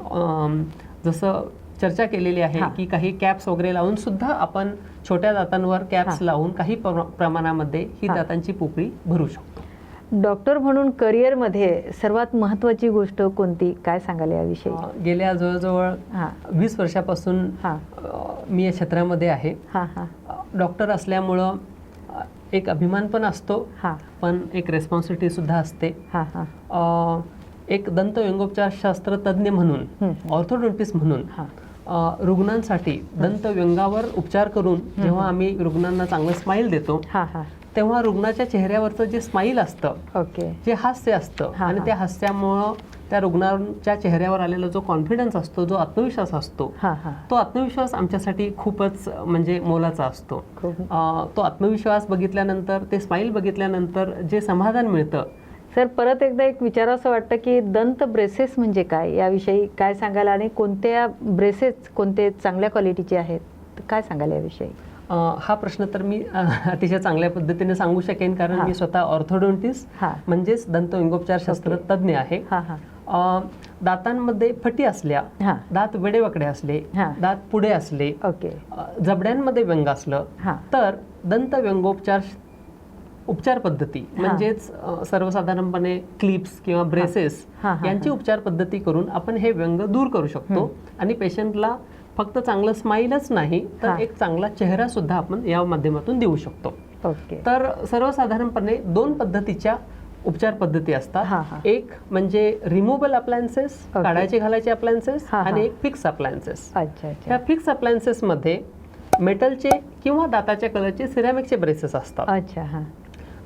S2: जसं चर्चा केलेली आहे की काही कॅप्स वगैरे लावून सुद्धा आपण छोट्या दातांवर कॅप्स लावून काही प्रमाणामध्ये ही दातांची पोकळी भरू शकतो.
S1: डॉक्टर म्हणून करिअरमध्ये सर्वात महत्त्वाची गोष्ट कोणती, काय सांगाल याविषयी?
S2: गेल्या जवळजवळ 20 वर्षापासून मी या क्षेत्रामध्ये आहे. डॉक्टर असल्यामुळं एक अभिमान पण असतो, पण एक रेस्पॉन्सिबिलिटी सुद्धा असते. एक दंत व्यंगोपचार शास्त्र तज्ञ म्हणून, ऑर्थोडोंटिस्ट म्हणून रुग्णांसाठी दंत व्यंगावर उपचार करून जेव्हा आम्ही रुग्णांना चांगलं स्माईल देतो तेव्हा रुग्णाच्या चेहऱ्यावरचं जे स्माईल असतं, जे हास्य असतं आणि त्या हास्यामुळं त्या रुग्णाच्या चेहऱ्यावर आलेला जो कॉन्फिडन्स असतो, जो आत्मविश्वास असतो, तो आत्मविश्वास आमच्यासाठी खूपच म्हणजे मोलाचा असतो. तो आत्मविश्वास बघितल्यानंतर, ते स्माईल बघितल्यानंतर जे समाधान मिळतं.
S1: सर, परत एकदा एक विचारावं असं वाटतं की दंत ब्रेसेस म्हणजे काय, याविषयी काय सांगाल आणि कोणत्या ब्रेसेस कोणते चांगल्या क्वालिटीचे आहेत, काय सांगाल याविषयी?
S2: हा प्रश्न तर मी अतिशय चांगल्या पद्धतीने सांगू शकेन, कारण मी स्वतः ऑर्थोडोंटिस्ट म्हणजेच दंतविंगोपचारशास्त्र तज्ज्ञ आहे. दातांमध्ये फटी असल्या, दात वेडेवाकडे असले, दात पुढे असले, जबड्यांमध्ये व्यंग असलं तर दंत व्यंगोपचार उपचार पद्धती म्हणजेच सर्वसाधारणपणे क्लिप्स किंवा ब्रेसेस यांची उपचार पद्धती करून आपण हे व्यंग दूर करू शकतो. आणि पेशंटला फक्त चांगलं स्माईलच नाही तर एक चांगला चेहरा सुद्धा आपण या माध्यमातून देऊ शकतो. तर सर्वसाधारणपणे 2 पद्धतीच्या उपचार पद्धती असतात. एक म्हणजे रिमूव्हल अप्लायन्सेस, काढायचे घालायचे अप्लायन्सेस, आणि एक फिक्स अप्लायन्सेस. ह्या फिक्स अप्लायन्सेस मध्ये मेटलचे किंवा दाताच्या कलरचे सिरॅमिकचे ब्रेसेस असतात.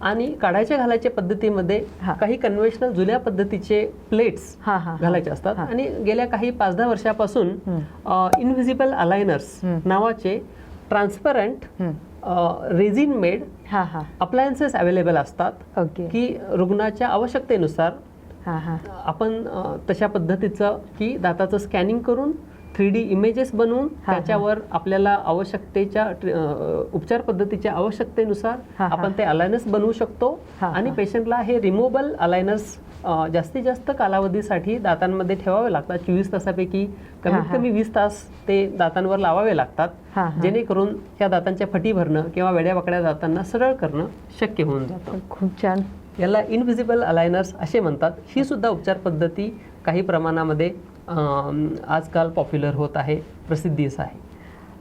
S2: आणि काढायचे घालायच्या पद्धतीमध्ये काही कन्व्हेन्शनल जुन्या पद्धतीचे प्लेट्स घालायचे असतात. आणि गेल्या काही 5-10 वर्षापासून इनव्हिजिबल अलायनर्स नावाचे transparent resin made appliances available असतात, की रुग्णाच्या आवश्यकतेनुसार आपण तशा पद्धतीचं की दाताचं स्कॅनिंग करून 3D इमेजेस बनवून त्याच्यावर आपल्याला आवश्यकतेच्या उपचार पद्धतीच्या आवश्यकतेनुसार आपण ते अलायनर्स बनवू शकतो. आणि पेशंटला हे रिमूव्हल अलायनर्स जास्तीत जास्त कालावधीसाठी दातांमध्ये ठेवावे लागतात. 24 तासापैकी कमीत कमी 20 तास ते दातांवर लावावे लागतात, जेणेकरून या दातांच्या फटी भरणं किंवा वेड्यावाकड्या दातांना सरळ करणं शक्य होऊन जातं.
S1: खूप छान.
S2: याला इनव्हिजिबल अलायनर्स असे म्हणतात. ही सुद्धा उपचार पद्धती काही प्रमाणामध्ये आजकाल पॉप्युलर होत आहे, प्रसिद्धीस आहे.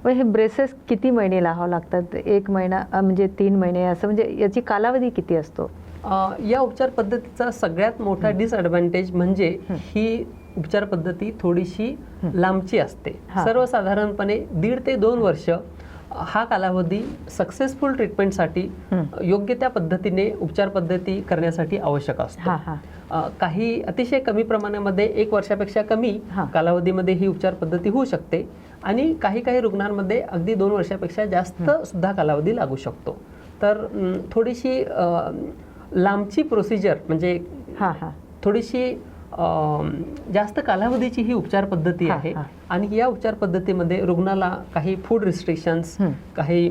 S1: हे ब्रेसेस किती महिने लावावं लागतात? 1 महिना म्हणजे 3 महिने असं, म्हणजे याची कालावधी किती असतो?
S2: या उपचार पद्धतीचा सगळ्यात मोठा डिसएडव्हान्टेज म्हणजे ही उपचार पद्धती थोडीशी लांबची असते. सर्वसाधारणपणे 1.5 ते 2 वर्ष हा कालावधी सक्सेसफुल ट्रीटमेंटसाठी योग्य त्या पद्धतीने उपचार पद्धती करण्यासाठी आवश्यक असतो. काही अतिशय कमी प्रमाणामध्ये 1 वर्षापेक्षा कमी कालावधीमध्ये ही उपचार पद्धती होऊ शकते. आणि काही रुग्णांमध्ये अगदी 2 वर्षापेक्षा जास्त सुद्धा कालावधी लागू शकतो. तर थोडीशी लांबची प्रोसिजर म्हणजे थोडीशी जास्त कालावधीची ही उपचार पद्धती आहे. आणि या उपचार पद्धतीमध्ये रुग्णाला काही फूड रिस्ट्रिक्शन्स, काही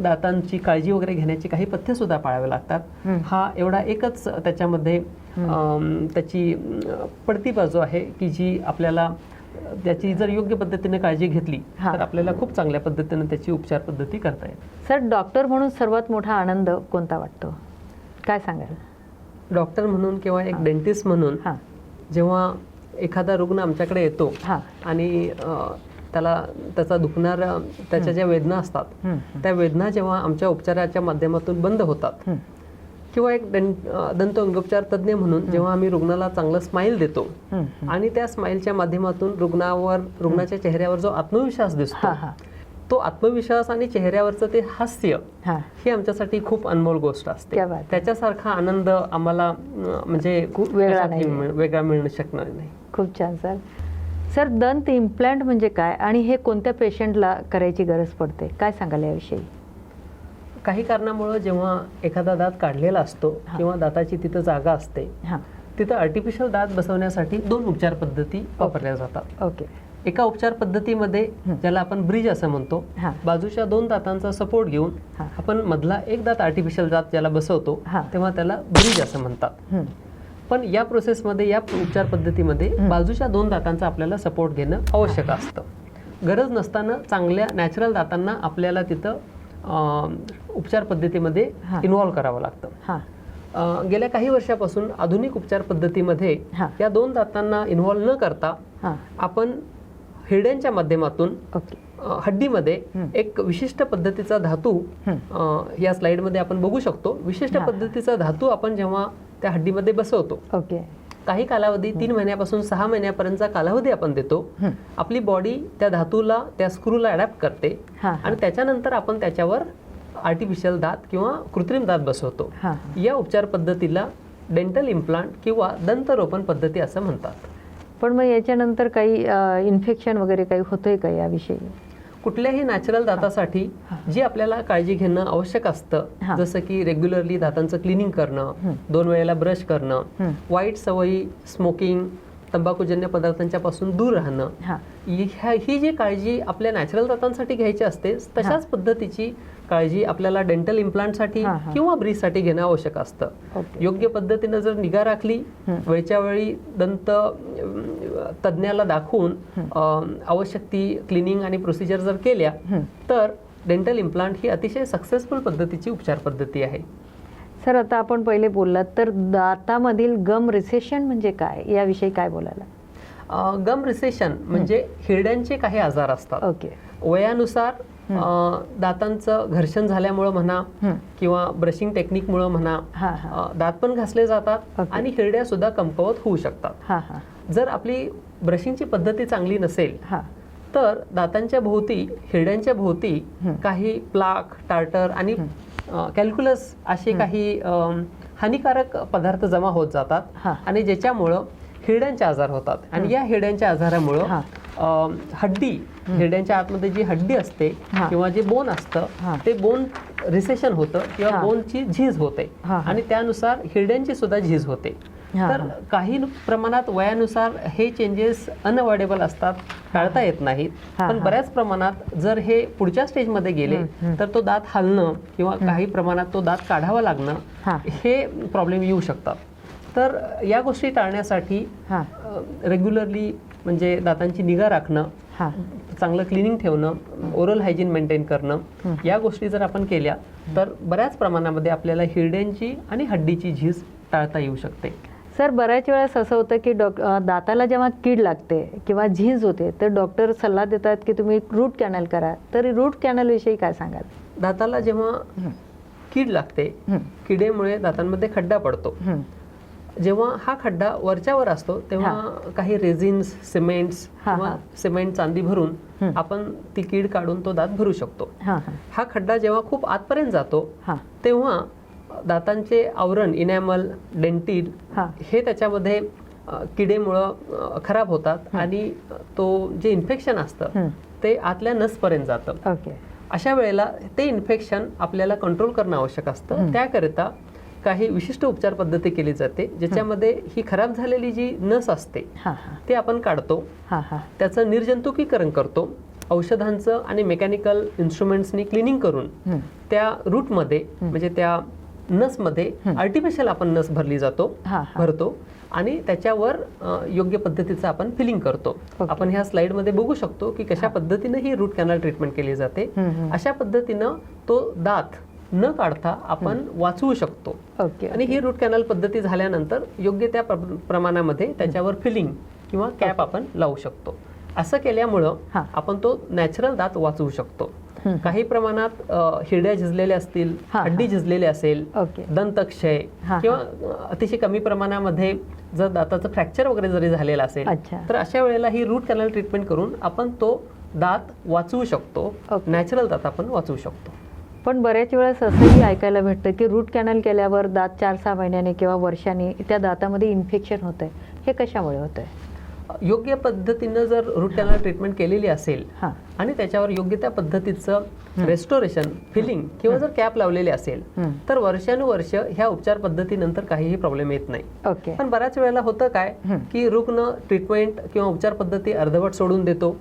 S2: दातांची काळजी वगैरे घेण्याची काही पथ्य सुद्धा पाळावे लागतात. हा एवढा एकच त्याच्यामध्ये त्याची पडती बाजू आहे की जी आपल्याला त्याची जर योग्य पद्धतीने काळजी घेतली तर आपल्याला खूप चांगल्या पद्धतीने त्याची उपचार पद्धती करता येते.
S1: सर, डॉक्टर म्हणून सर्वात मोठा आनंद कोणता वाटतो? काय सांगाल?
S2: डॉक्टर म्हणून किंवा एक डेंटिस्ट म्हणून जेव्हा एखादा रुग्ण आमच्याकडे येतो आणि त्याचा दुखणार त्याच्या ज्या वेदना असतात त्या वेदना जेव्हा आमच्या उपचाराच्या माध्यमातून बंद होतात, किंवा एक दंतविंगोपचार तज्ज्ञ म्हणून जेव्हा आम्ही रुग्णाला चांगलं स्माईल देतो आणि त्या स्माईलच्या माध्यमातून रुग्णाच्या चेहऱ्यावर जो आत्मविश्वास दिसतो, तो आत्मविश्वास आणि चेहऱ्यावरचं ते हास्य ही आमच्यासाठी खूप अनमोल गोष्ट असते. त्याच्यासारखा आनंद आम्हाला म्हणजे वेगळा मिळू शकणार नाही.
S1: खूप छान सर. सर, दंत इम्प्लांट म्हणजे काय आणि हे कोणत्या पेशंटला करायची गरज पडते? काय सांगाल याविषयी?
S2: काही कारणामुळे जेव्हा एखादा दात काढलेला असतो किंवा दाताची तिथं जागा असते, तिथं आर्टिफिशियल दात बसवण्यासाठी 2 उपचार पद्धती वापरल्या जातात. एका उपचार पद्धतीमध्ये ज्याला आपण ब्रिज असं म्हणतो, बाजूच्या 2 दातांचा सपोर्ट घेऊन आपण मधला एक दात आर्टिफिशियल दात ज्याला बसवतो तेव्हा त्याला ब्रिज असं म्हणतात. पण या प्रोसेसमध्ये, या उपचार पद्धतीमध्ये बाजूच्या 2 दातांचा आपल्याला सपोर्ट घेणं आवश्यक असतं. गरज नसताना चांगल्या नॅचरल दातांना आपल्याला तिथं उपचार पद्धतीमध्ये इन्व्हॉल्व करावं लागतं. गेल्या काही वर्षापासून आधुनिक उपचार पद्धतीमध्ये या 2 दातांना इन्व्हॉल्व न करता आपण हिरड्यांच्या माध्यमातून हड्डीमध्ये एक विशिष्ट पद्धतीचा धातू, या स्लाइडमध्ये आपण बघू शकतो, विशिष्ट पद्धतीचा धातू आपण जेव्हा त्या हड्डीमध्ये बसवतो, काही कालावधी 3 महिन्यापासून 6 महिन्यापर्यंतचा कालावधी आपण देतो. आपली बॉडी त्या धातूला, त्या स्क्रूला अडॅप्ट करते आणि त्याच्यानंतर आपण त्याच्यावर आर्टिफिशियल दात किंवा कृत्रिम दात बसवतो. या उपचार पद्धतीला डेंटल इम्प्लांट किंवा दंतरोपण पद्धती असं म्हणतात.
S1: पण मग याच्यानंतर काही इन्फेक्शन वगैरे काही होतंय का याविषयी?
S2: कुठल्याही नॅचरल दातासाठी जी आपल्याला काळजी घेणं आवश्यक असतं, जसं की रेग्युलरली दातांचं क्लिनिंग करणं, 2 वेळेला ब्रश करणं, वाईट सवयी, स्मोकिंग, तंबाखूजन्य पदार्थांच्या पासून दूर राहणं, ही जी काळजी आपल्या नॅचरल दातांसाठी घ्यायची असते तशाच पद्धतीची काळजी आपल्याला डेंटल इम्प्लांटसाठी किंवा ब्रीजसाठी घेणं आवश्यक असतं. योग्य पद्धतीनं जर निगा राखली, वेळच्या वेळी दंत तज्ज्ञाला दाखवून आवश्यक ती क्लिनिंग आणि प्रोसिजर जर केल्या तर डेंटल इम्प्लांट ही अतिशय सक्सेसफुल पद्धतीची उपचार पद्धती आहे.
S1: सर, आता आपण पहिले बोललात तर दातामधील गम रिसेशन म्हणजे काय, याविषयी काय बोलायला?
S2: गम रिसेशन म्हणजे हिरड्यांचे काही आजार असतात.
S1: ओके.
S2: वयानुसार दातांचं घर्षण झाल्यामुळं म्हणा किंवा ब्रशिंग टेक्निकमुळं म्हणा दात पण घासले जातात आणि हिरड्या सुद्धा कमकुवत होऊ शकतात. जर आपली ब्रशिंगची पद्धती चांगली नसेल तर दातांच्या भोवती, हिरड्यांच्या भोवती काही प्लाक, टार्टर आणि कॅल्क्युलस असे काही हानिकारक पदार्थ जमा होत जातात आणि ज्याच्यामुळं हिरड्यांचे आजार होतात. आणि या हिरड्यांच्या आजारामुळं हड्डी, हिरड्यांच्या आतमध्ये जी हड्डी असते किंवा जे बोन असतं ते बोन रिसेशन होतं किंवा बोनची झीज होते आणि त्यानुसार हिरड्यांची सुद्धा झीज होते. तर काही प्रमाणात वयानुसार हे चेंजेस अनअवॉइडेबल असतात, टाळता येत नाहीत. पण बऱ्याच प्रमाणात जर हे पुढच्या स्टेजमध्ये गेले तर तो दात हलणं किंवा काही प्रमाणात तो दात काढावा लागणं हे प्रॉब्लेम येऊ शकतात. तर या गोष्टी टाळण्यासाठी रेग्युलरली म्हणजे दातांची निगा राखणं, चांगलं क्लिनिंग ठेवणं, ओरल हायजीन मेंटेन करणं, या गोष्टी जर आपण केल्या तर बऱ्याच प्रमाणामध्ये आपल्याला हिरड्यांची आणि हड्डीची झीज टाळता येऊ शकते.
S1: सर, बऱ्याच वेळेस असं होतं की दाताला जेव्हा कीड लागते किंवा झीज होते तर डॉक्टर सल्ला देतात की तुम्ही रूट कॅनल करा. तर रूट कॅनल विषयी काय सांगाल?
S2: दाताला जेव्हा कीड लागते, किडेमुळे दातांमध्ये खड्डा पडतो. जेव्हा हा खड्डा वरच्यावर असतो तेव्हा काही रेझिन्स, सिमेंट्स किंवा सिमेंट चांदी भरून आपण ती कीड काढून तो दात भरू शकतो. हा खड्डा जेव्हा खूप आतपर्यंत जातो तेव्हा दातांचे आवरण, इनॅमल, डेंटिल हे त्याच्यामध्ये किडेमुळं खराब होतात आणि तो जे इन्फेक्शन असतं ते आतल्या नसपर्यंत जातं. अशा वेळेला ते इन्फेक्शन आपल्याला कंट्रोल करणं आवश्यक असतं. त्याकरिता काही विशिष्ट उपचार पद्धती केली जाते ज्याच्यामध्ये ही खराब झालेली जी नस असते ते आपण काढतो, त्याचं निर्जंतुकीकरण करतो, औषधांचं आणि मेकॅनिकल इन्स्ट्रुमेंट्सनी क्लिनिंग करून त्या रूटमध्ये म्हणजे त्या नसमध्ये आर्टिफिशियल आपण नस भरतो आणि त्याच्यावर योग्य पद्धतीचं आपण फिलिंग करतो. आपण ह्या स्लाइडमध्ये बघू शकतो की कशा पद्धतीनं ही रूट कॅनल ट्रीटमेंट केली जाते. अशा पद्धतीनं तो दात न काढता आपण वाचवू शकतो. आणि ही रूट कॅनल पद्धती झाल्यानंतर योग्य त्या प्रमाणामध्ये त्याच्यावर फिलिंग किंवा कॅप आपण लावू शकतो. असं केल्यामुळं आपण तो नॅचरल दात वाचवू शकतो. काही प्रमाणात हिरड्या झिजलेल्या असतील, हड्डी झिजलेली असेल, दंतक्षय किंवा अतिशय कमी प्रमाणामध्ये जर दाताचं फ्रॅक्चर वगैरे जरी झालेलं असेल तर अशा वेळेला ही रूट कॅनल ट्रीटमेंट करून आपण तो दात वाचवू शकतो, नॅचरल दात आपण वाचवू शकतो.
S1: पण बऱ्याच वेळेस असंही ऐकायला भेटतं की रूट कॅनल केल्यावर दात 4-6 महिन्याने किंवा वर्षाने त्या दातामध्ये इन्फेक्शन होतंय. हे कशामुळे होतंय?
S2: योग्य पद्धतीनं जर रूट कॅनल ट्रीटमेंट केलेली असेल आणि त्याच्यावर योग्य त्या पद्धतीचं रेस्टोरेशन, फिलिंग किंवा जर कॅप लावलेले असेल तर वर्षानुवर्ष ह्या उपचार पद्धतीनंतर काहीही प्रॉब्लेम येत नाही. पण बऱ्याच वेळेला होतं काय की रुग्ण ट्रीटमेंट किंवा उपचार पद्धती अर्धवट सोडून देतो.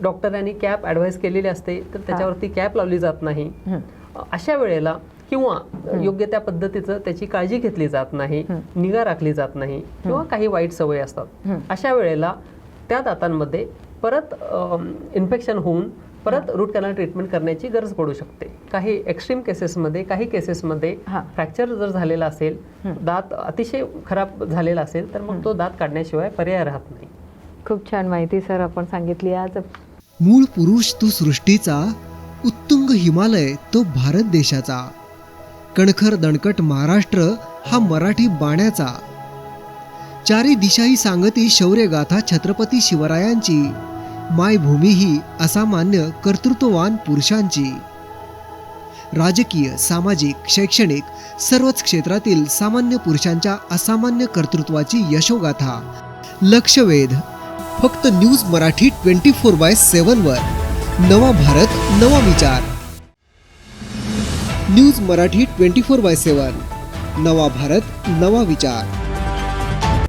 S2: डॉक्टरांनी कॅप ॲडवाइस केलेली असते तर त्याच्यावरती कॅप लावली जात नाही. अशा वेळेला किंवा योग्य त्या पद्धतीचं त्याची काळजी घेतली जात नाही, निगा राखली जात नाही किंवा काही वाईट सवयी असतात. अशा वेळेला त्या दातांमध्ये परत इन्फेक्शन होऊन परत रूट कॅनल ट्रीटमेंट करण्याची गरज पडू शकते. काही एक्स्ट्रीम केसेसमध्ये, काही केसेसमध्ये फ्रॅक्चर जर झालेला असेल, दात अतिशय खराब झालेला असेल तर मग तो दात काढण्याशिवाय पर्याय राहत नाही.
S1: खूप छान माहिती सर आपण सांगितली आज.
S3: मूळ पुरुष तो सृष्टीचा, उत्तुंग हिमालय तो भारत देशाचा, कणखर दणकट महाराष्ट्र हा मराठी बाण्याचा, चारी दिशाही सांगती शौर्यगाथा छत्रपती शिवरायांची, मायभूमी ही असामान्य कर्तृत्ववान पुरुषांची. राजकीय, सामाजिक, शैक्षणिक सर्वच क्षेत्रातील सामान्य पुरुषांच्या असामान्य कर्तृत्वाची यशोगाथा. लक्षवेध फक्त न्यूज मराठी 24/7 वर. नवा भारत, नवा विचार. न्यूज मराठी 24/7. नवा भारत, नवा विचार.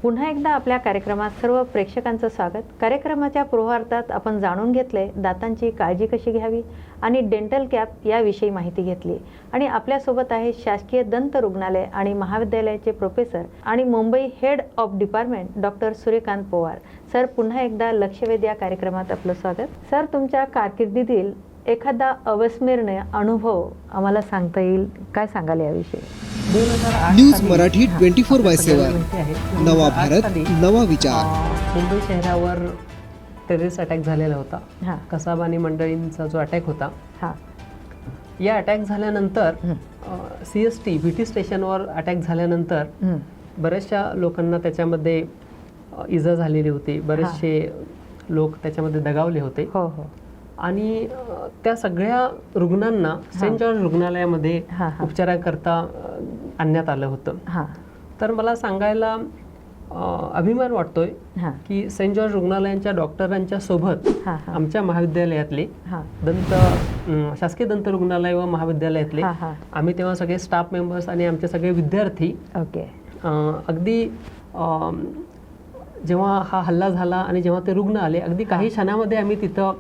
S1: पुन्हा एकदा आपल्या कार्यक्रमात सर्व प्रेक्षकांचं स्वागत. कार्यक्रमाच्या पूर्वार्धात आपण जाणून घेतले दातांची काळजी कशी घ्यावी आणि डेंटल कॅप याविषयी माहिती घेतली. आणि आपल्यासोबत आहे शासकीय दंत रुग्णालय आणि महाविद्यालयाचे प्रोफेसर आणि Mumbai head of department doctor Suryakant Pawar. Sir, पुन्हा एकदा लक्षवेध या कार्यक्रमात आपलं स्वागत. सर, तुमच्या कारकिर्दीतील एखादा अविस्मरणीय अनुभव आम्हाला सांगता येईल? काय सांगाल याविषयी?
S2: 2008
S3: न्यूज
S2: साली,
S3: मराठी 24/7
S2: माहिती आहे,
S3: नवा
S2: 2008
S3: भारत
S2: साली,
S3: नवा विचार.
S2: मुंबई शहरावर टेररिस्ट अटॅक झालेला होता.
S1: हां
S2: कसाब आणि मंडळींचा जो अटॅक होता,
S1: हां
S2: या अटॅक झाल्यानंतर CST VT स्टेशनवर अटॅक झाल्यानंतर बऱ्याचशा लोकांना त्याच्यामध्ये इजा झालेली होती. बरेचसे लोक त्याच्यामध्ये दगावले होते.
S1: हो हो.
S2: आणि त्या सगळ्या रुग्णांना सेंट जॉर्ज रुग्णालयामध्ये उपचाराकरता आणण्यात आलं होतं.
S1: हां
S2: तर मला सांगायला अभिमान वाटतोय की सेंट जॉर्ज रुग्णालयांच्या डॉक्टरांच्या सोबत आमच्या महाविद्यालयातले शासकीय दंत रुग्णालय व महाविद्यालयातले आम्ही तेव्हा सगळे स्टाफ मेंबर्स आणि आमचे सगळे विद्यार्थी
S1: ओके
S2: अगदी जेव्हा हा हल्ला झाला आणि जेव्हा ते रुग्ण आले, अगदी काही क्षणामध्ये आम्ही तिथं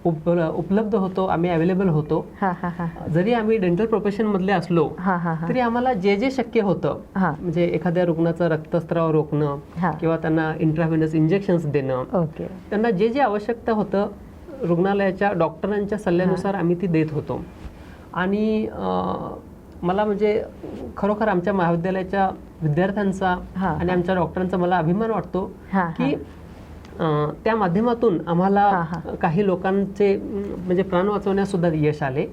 S2: उपलब्ध होतो, आम्ही अवेलेबल होतो. जरी आम्ही डेंटल प्रोफेशन मधले असलो तरी आम्हाला जे जे शक्य होतं, म्हणजे एखाद्या रुग्णाचं रक्तस्त्राव रोखणं किंवा त्यांना इंट्राव्हेनस इंजेक्शन्स देणं, त्यांना जे जे आवश्यकता होतं रुग्णालयाच्या डॉक्टरांच्या सल्ल्यानुसार आम्ही ती देत होतो. आणि मला म्हणजे खरोखर आमच्या महाविद्यालयाच्या विद्यार्थ्यांचा आणि आमच्या डॉक्टरांचा मला अभिमान वाटतो की त्या माध्यमातून आम्हाला काही लोकांचे म्हणजे प्राण वाचवण्यास सुद्धा यश आले.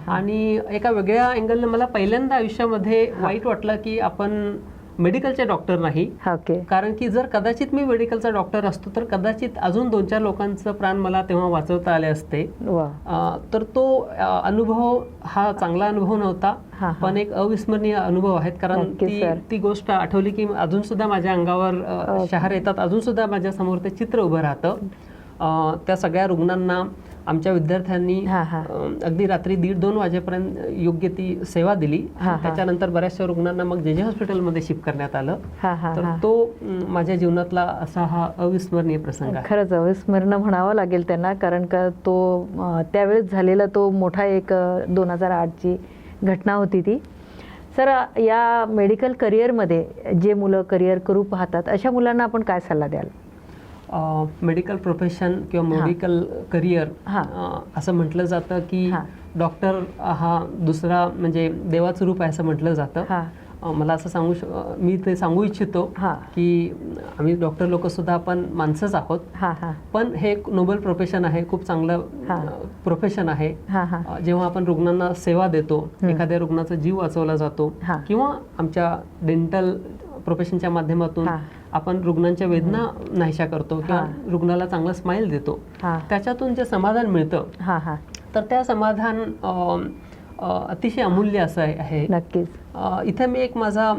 S2: आणि एका वेगळ्या अँगलने मला पहिल्यांदा आयुष्यामध्ये वाईट वाटलं की आपण मेडिकलचे डॉक्टर नाही. कारण की जर कदाचित मी मेडिकलचा डॉक्टर असतो तर कदाचित अजून 2-4 लोकांचं प्राण मला तेव्हा वाचवता आले असते. तर तो अनुभव हा चांगला अनुभव नव्हता, पण एक अविस्मरणीय अनुभव आहेत. कारण ती गोष्ट आठवली की अजून सुद्धा माझ्या अंगावर शहारे येतात, अजून सुद्धा माझ्या समोर ते चित्र उभं राहतं. त्या सगळ्या रुग्णांना आमच्या विद्यार्थ्यांनी अगदी रात्री 1:30-2 वाजेपर्यंत योग्य ती सेवा दिली. त्याच्यानंतर बऱ्याचशा रुग्णांना मग जे हॉस्पिटलमध्ये शिफ्ट करण्यात आलं. तर तो माझ्या जीवनातला असा हा अविस्मरणीय प्रसंग आहे.
S1: खरंच अविस्मरणीय म्हणावं लागेल त्यांना, कारण का तो त्यावेळेस झालेला तो मोठा एक 2008ची घटना होती ती. सर, या मेडिकल करिअरमध्ये जे मुलं करिअर करू पाहतात अशा मुलांना आपण काय सल्ला द्याल?
S2: मेडिकल प्रोफेशन किंवा मेडिकल करिअर असं म्हटलं जातं की डॉक्टर हा दुसरा म्हणजे देवाचं रूप आहे असं म्हटलं जातं. मला असं मी ते सांगू इच्छितो की आम्ही डॉक्टर लोक सुद्धा आपण माणसंच आहोत, पण हे एक नोबल प्रोफेशन आहे, खूप चांगलं प्रोफेशन आहे. जेव्हा आपण रुग्णांना सेवा देतो, एखाद्या रुग्णाचा जीव वाचवला जातो किंवा आमच्या डेंटल प्रोफेशनच्या माध्यमातून आपण रुग्णांच्या वेदना नाहीशा करतो किंवा रुग्णाला चांगलं स्माइल देतो, त्याच्यातून जे समाधान मिळतं तर त्या समाधान अतिशय अमूल्य असं आहे.
S1: नक्कीच.
S2: इथे मी एक माझा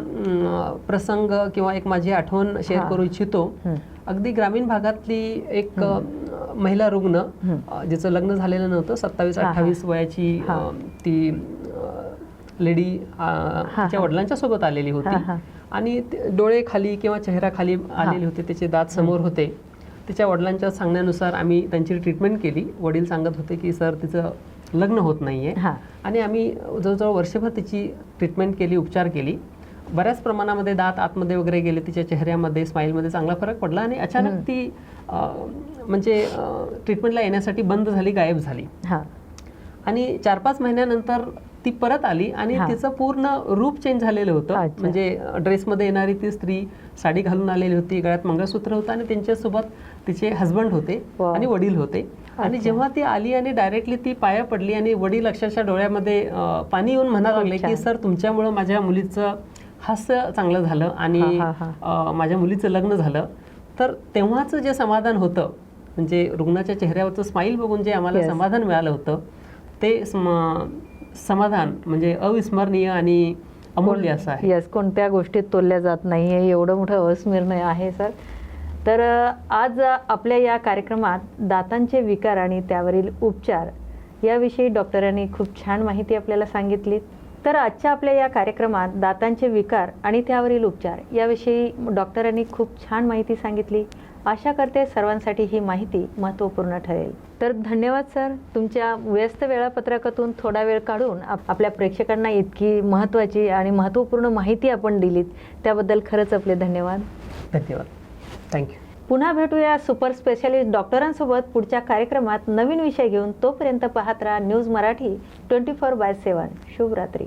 S2: प्रसंग किंवा एक माझी आठवण शेअर करू इच्छितो. अगदी ग्रामीण भागातली एक महिला रुग्ण, जिचं लग्न झालेलं नव्हतं, 27-28 वयाची ती लेडी तिच्या वडिलांच्या सोबत आलेली होती आणि डोळे खाली किंवा चेहरा खाली आलेली होती, त्याचे दात समोर होते. तिच्या वडिलांच्या सांगण्यानुसार आम्ही त्यांची ट्रीटमेंट केली. वडील सांगत होते की सर, तिचं लग्न होत नाहीये. आणि आम्ही जवळजवळ वर्षभर तिची ट्रीटमेंट केली, उपचार केली. बऱ्याच प्रमाणामध्ये दात आतमध्ये वगैरे गेले, तिच्या चेहऱ्यामध्ये स्माईलमध्ये चांगला फरक पडला आणि अचानक ती म्हणजे ट्रीटमेंटला येण्यासाठी बंद झाली, गायब झाली. आणि 4-5 महिन्यानंतर ती परत आली आणि तिचं पूर्ण रूप चेंज झालेलं होतं. म्हणजे ड्रेसमध्ये येणारी ती स्त्री साडी घालून आलेली होती, गळ्यात मंगळसूत्र होतं आणि त्यांच्यासोबत तिचे हस्बंड होते आणि वडील होते. आणि जेव्हा ती आली आणि डायरेक्टली ती पाया पडली आणि वडील अक्षरशः डोळ्यामध्ये पाणी येऊन म्हणायला लागले की सर, तुमच्यामुळं माझ्या मुलीचं हास्य चांगलं झालं आणि माझ्या मुलीचं लग्न झालं. तर तेव्हाचं जे समाधान होतं, म्हणजे रुग्णाच्या चेहऱ्यावरचं स्माईल बघून जे आम्हाला समाधान मिळालं होतं, ते समाधान म्हणजे अविस्मरणीय आणि अमूल्य असं आहे.
S1: यस, कोणत्या गोष्टीत तोलल्या जात नाही आहे, एवढं मोठं अविस्मरणीय आहे सर. तर आज आपल्या या कार्यक्रमात दातांचे विकार आणि त्यावरील उपचार याविषयी डॉक्टरांनी खूप छान माहिती आपल्याला सांगितली. तर आजच्या आपल्या या कार्यक्रमात दातांचे विकार आणि त्यावरील उपचार याविषयी डॉक्टरांनी खूप छान माहिती सांगितली. आशा करते सर्वांसाठी ही माहिती महत्त्वपूर्ण ठरेल. तर धन्यवाद सर, तुमच्या व्यस्त वेळापत्रकातून थोडा वेळ काढून आपल्या प्रेक्षकांना इतकी महत्त्वाची आणि महत्त्वपूर्ण माहिती आपण दिलीत त्याबद्दल खरंच आपले धन्यवाद.
S2: धन्यवाद. थँक्यू.
S1: पुन्हा भेटूया सुपर स्पेशालिस्ट डॉक्टरांसोबत पुढच्या कार्यक्रमात नवीन विषय घेऊन. तोपर्यंत पाहत राहा न्यूज मराठी 24/7. शुभ रात्री.